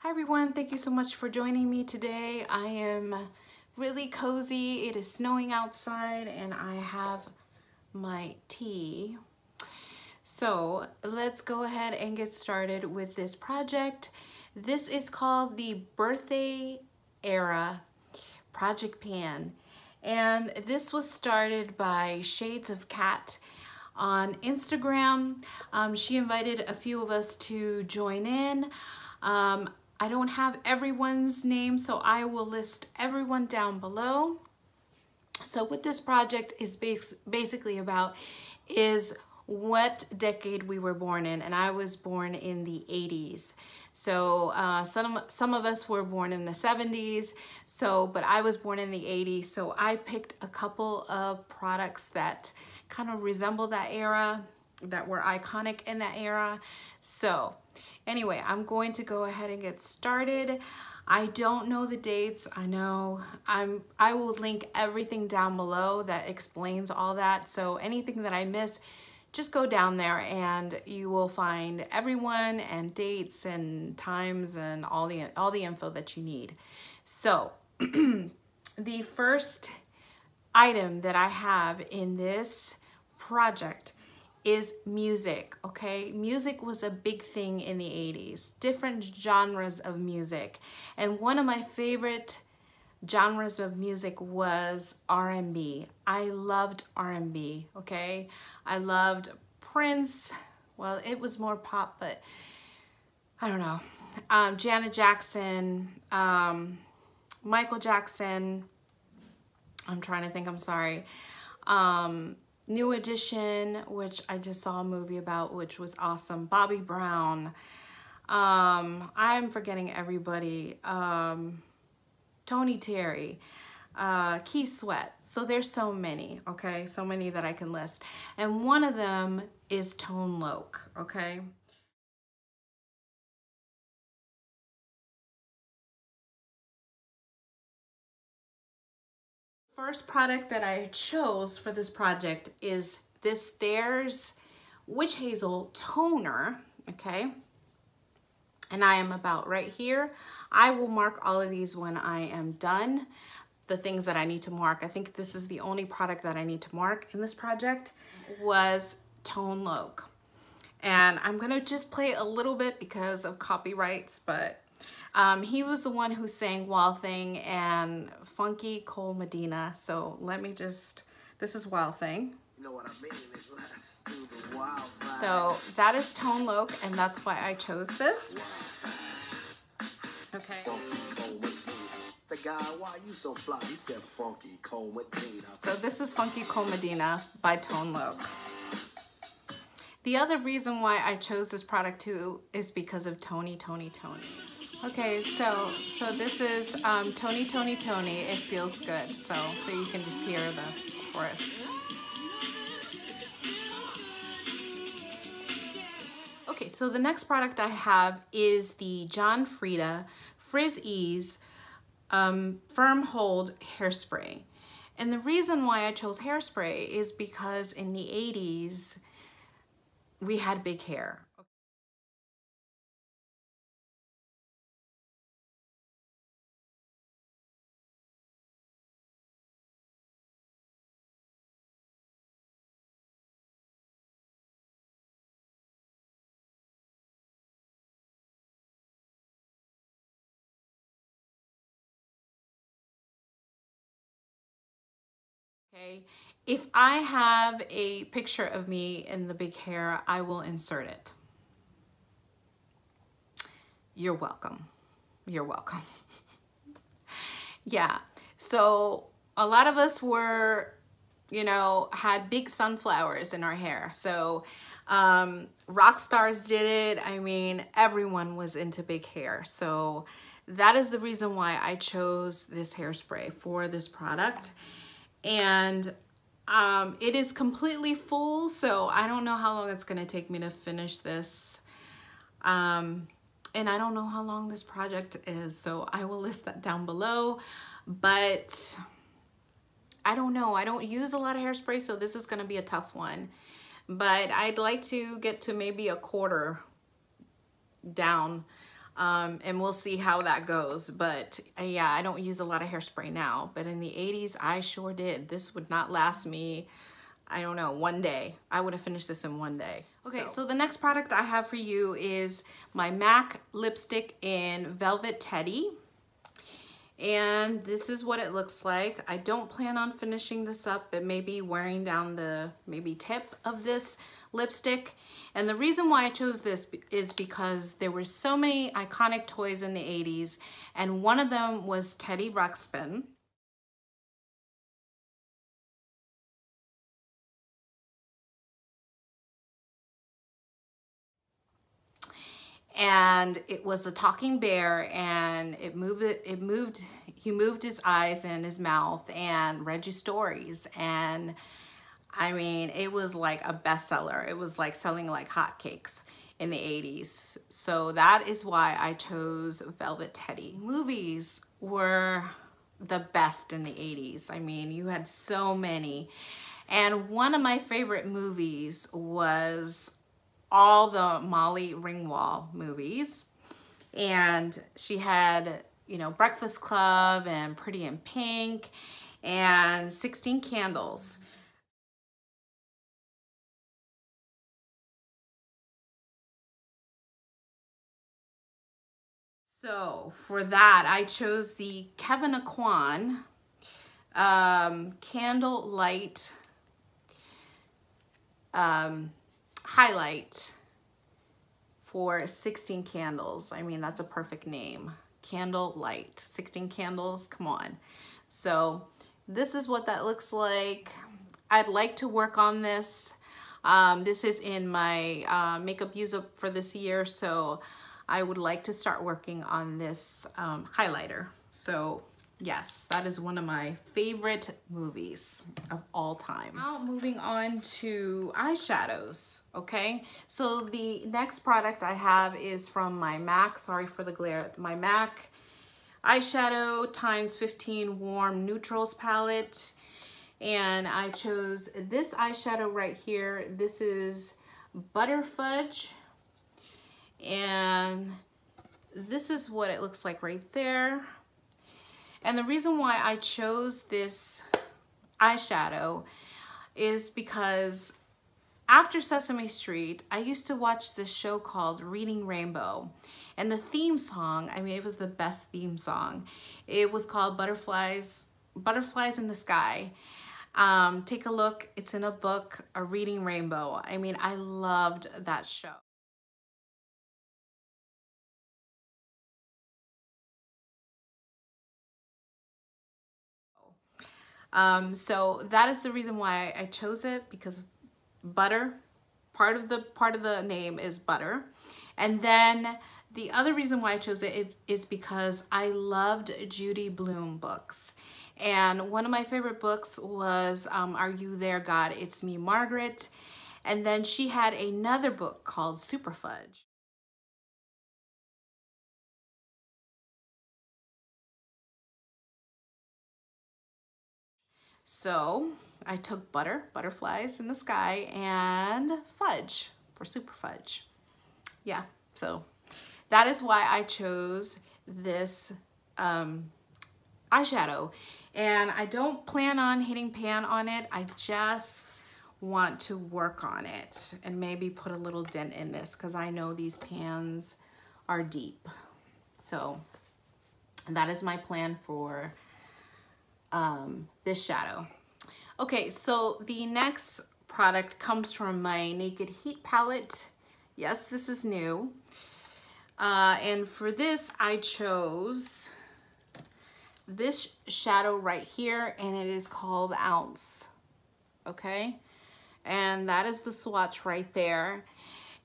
Hi everyone, thank you so much for joining me today. I am really cozy. It is snowing outside and I have my tea. So let's go ahead and get started with this project. This is called the Birthday Era Project Pan. And this was started by Shades of Cat on Instagram. She invited a few of us to join in. I don't have everyone's name, so I will list everyone down below. So what this project is basically about is what decade we were born in, and I was born in the 80s. So some of us were born in the 70s, but I was born in the 80s, so I picked a couple of products that kind of resemble that era, that were iconic in that era. So anyway, I'm going to go ahead and get started. I don't know the dates. I will link everything down below that explains all that. So anything that I miss, just go down there and you will find everyone and dates and times and all the info that you need. So the first item that I have in this project is music, okay? Music was a big thing in the 80s, different genres of music. And one of my favorite genres of music was R&B. I loved R&B, okay? I loved Prince. Well, it was more pop, but I don't know. Janet Jackson, Michael Jackson. I'm trying to think, I'm sorry. New Edition, which I just saw a movie about, which was awesome. Bobby Brown. I'm forgetting everybody. Tony Terry. Keith Sweat. So there's so many, okay? So many that I can list. And one of them is Tone Loc, okay? First product that I chose for this project is this Thayer's Witch Hazel Toner, okay? And I am about right here. I will mark all of these when I am done, the things that I need to mark. I think this is the only product that I need to mark in this project was Tone Loc. And I'm gonna just play a little bit because of copyrights, but he was the one who sang Wild Thing and Funky Cole Medina. So let me just, this is Wild Thing. You know what I mean? Let's do the wild ride. So that is Tone Loc, and that's why I chose this. Okay. The guy, why you so fly? He said Funky Cole Medina. So this is Funky Cole Medina by Tone Loc. The other reason why I chose this product too is because of Tony. Okay, so this is Tony. It feels good. So you can just hear the chorus. Okay, so the next product I have is the John Frieda Frizz Ease Firm Hold Hairspray. And the reason why I chose Hairspray is because in the 80s, we had big hair. Okay, if I have a picture of me in the big hair, I will insert it. You're welcome. You're welcome. Yeah, so a lot of us were, had big sunflowers in our hair. So rock stars did it. I mean, everyone was into big hair. So that is the reason why I chose this hairspray for this product. And it is completely full, so I don't know how long it's gonna take me to finish this. And I don't know how long this project is, so I will list that down below. But I don't know, I don't use a lot of hairspray, so this is gonna be a tough one. But I'd like to get to maybe a quarter down And we'll see how that goes. But yeah, I don't use a lot of hairspray now, but in the 80s, I sure did. This would not last me, I don't know, one day. I would have finished this in one day. Okay, so the next product I have for you is my MAC lipstick in Velvet Teddy. And this is what it looks like. I don't plan on finishing this up, but maybe wearing down the tip of this lipstick. And the reason why I chose this is because there were so many iconic toys in the 80s, and one of them was Teddy Ruxpin. And it was a talking bear, and he moved his eyes and his mouth and read you stories. And I mean, it was like a bestseller. It was like selling like hotcakes in the 80s. So that is why I chose Velvet Teddy. Movies were the best in the 80s. I mean, you had so many. And one of my favorite movies was all the Molly Ringwald movies. And she had, you know, Breakfast Club and Pretty in Pink and 16 Candles. So for that, I chose the Kevin Aquan Candle Light highlight for 16 Candles. I mean, that's a perfect name. Candle Light, 16 candles, come on. So this is what that looks like. I'd like to work on this. This is in my makeup use up for this year, so I would like to start working on this highlighter. So yes, that is one of my favorite movies of all time. Now moving on to eyeshadows, okay? So the next product I have is from my MAC, sorry for the glare, my MAC eyeshadow times 15 warm neutrals palette. And I chose this eyeshadow right here. This is Butter Fudge. And this is what it looks like right there. And the reason why I chose this eyeshadow is because after Sesame Street, I used to watch this show called Reading Rainbow. And the theme song, I mean, it was the best theme song. It was called Butterflies in the Sky. Take a look, it's in a book, A Reading Rainbow. I mean, I loved that show. So that is the reason why I chose it, because butter, part of the name is butter. And then the other reason why I chose it is because I loved Judy Blume books. And one of my favorite books was Are You There, God? It's Me, Margaret. And then she had another book called Super Fudge. So I took butter, butterflies in the sky, and fudge for Super Fudge. Yeah, so that is why I chose this eyeshadow. And I don't plan on hitting pan on it. I just want to work on it and maybe put a little dent in this, because I know these pans are deep. So that is my plan for this shadow. Okay, so the next product comes from my Naked Heat palette. Yes, this is new. And for this, I chose this shadow right here, and it is called Ounce. Okay, and that is the swatch right there.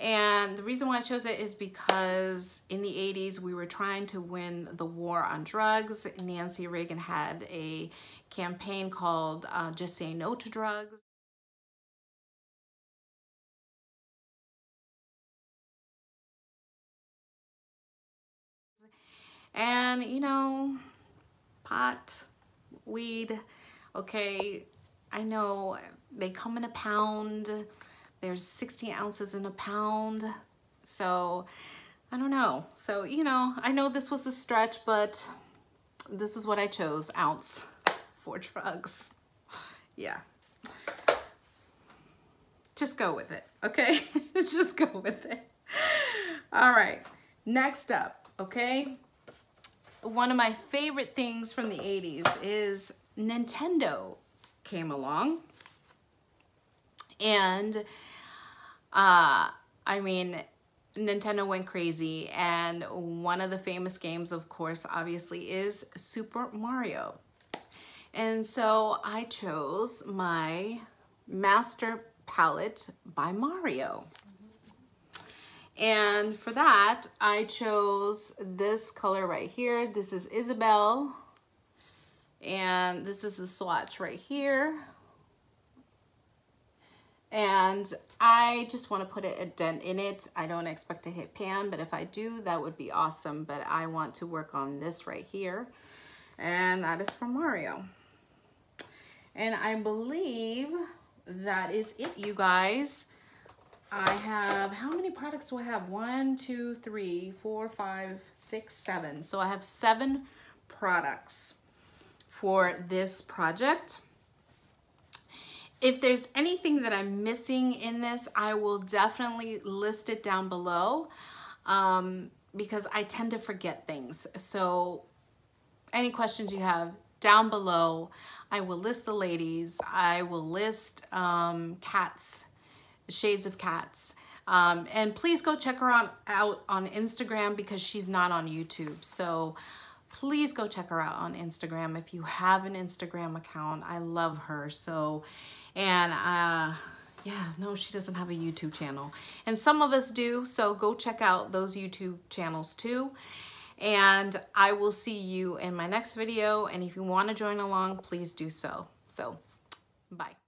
And the reason why I chose it is because in the 80s, we were trying to win the war on drugs. Nancy Reagan had a campaign called Just Say No to Drugs. And, you know, pot, weed, okay, I know they come in a pound. There's 16 ounces in a pound. So I don't know. So, you know, I know this was a stretch, but this is what I chose, ounce for drugs. Yeah. Just go with it, okay? Just go with it. All right, next up, okay? One of my favorite things from the 80s is Nintendo came along. And, I mean, Nintendo went crazy, and one of the famous games, of course, obviously is Super Mario. And so I chose my Master Palette by Mario. And for that, I chose this color right here. This is Isabelle. And this is the swatch right here. And I just want to put a dent in it. I don't expect to hit pan, but if I do, that would be awesome. But I want to work on this right here. And that is from Mario. And I believe that is it, you guys. I have, how many products do I have? 1, 2, 3, 4, 5, 6, 7. So I have 7 products for this project. If there's anything that I'm missing in this, I will definitely list it down below because I tend to forget things. So any questions you have down below, I will list the ladies. I will list cats, shades of cats. And please go check her out on Instagram because she's not on YouTube. So please go check her out on Instagram if you have an Instagram account. I love her. So, and yeah, no, she doesn't have a YouTube channel. And some of us do, so go check out those YouTube channels too. And I will see you in my next video. And if you want to join along, please do so. So, bye.